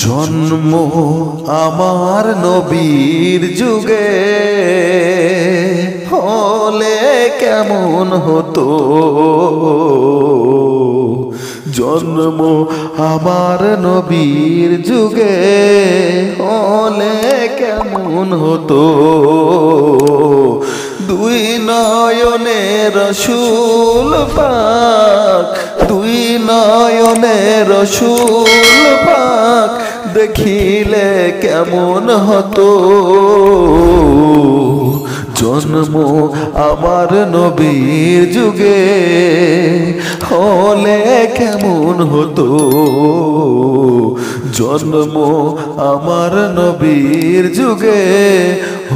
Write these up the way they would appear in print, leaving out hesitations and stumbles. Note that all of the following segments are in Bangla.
জন্ম আমার নবীর যুগে হলে কেমন হতো। জন্ম আমার নবীর যুগে হলে কেমন হতো। দুই নয়নে রসুল পাক, দুই নয়নে রসুল পাক দেখিলে কেমন হতো। জন্ম আমার নবীর যুগে হলে কেমন হতো। জন্ম আমার নবীর যুগে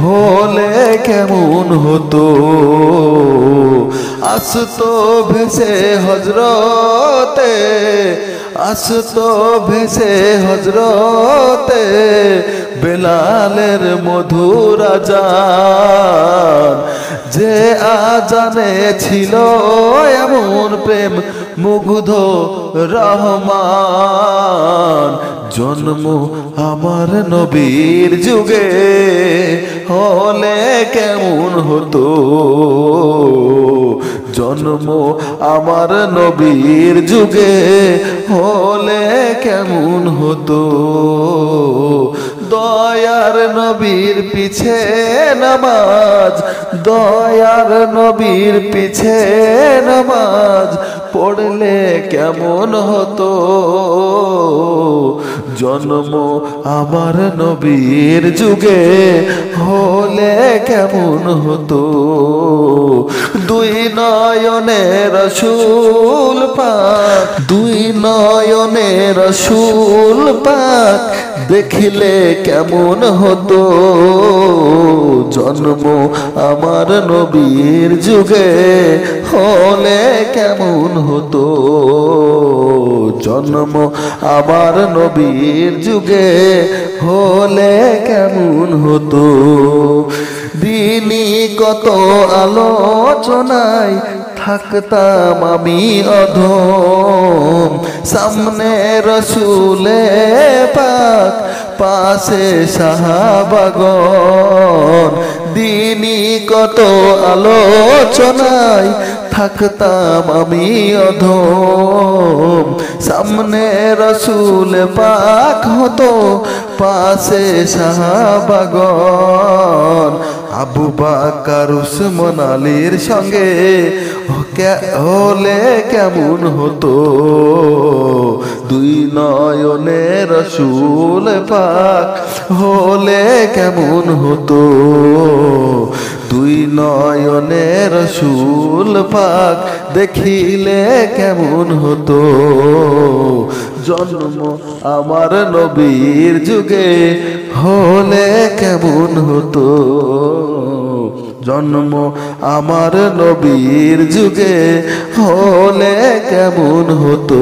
হলে কেমন হতো। আসতো ভেসে হজরতে, আসতো ভেসে হজরতে বেলালের মধুর আজান। যে আজানে ছিল এমন প্রেম মুগ্ধ রহমান। জন্ম আমার নবীর যুগে হলে কেমন হতো। জন্ম আমার নবীর যুগে হলে কেমন হতো। দয়ার নবীর পিছে নামাজ, দয়ার নবীর পিছে নামাজ পড়লে কেমন হতো। জন্ম আমার নবীর যুগে হলে কেমন হতো। দুই নয়নে রসুল পাক, দুই নয়নে রসুল পাক দেখিলে কেমন হতো। জন্ম আমার নবীর যুগে হলে কেমন হতো। জন্ম আমার নবীর যুগে হলে কেমন হতো। দিনই কত আলোচনায় থাকতাম আমি অধম। সামনে রসুলে পাক, পাশে সাহাবাগণ। দিনই কত আলোচনায় থাকতাম আমি অধম। সামনে রসুল পাক হতো, পাশে সাহাবাগণ। আবু বকর উসমান আলীর সঙ্গে হলে কেমন হতো। দুই নয়নে রসুল পাক হলে কেমন হতো। দুই নয়নে রসুল পাক দেখিলে কেমন হতো। জন্ম আমার নবীর যুগে হলে কেমন হতো। জন্ম আমার নবীর যুগে হলে কেমন হতো।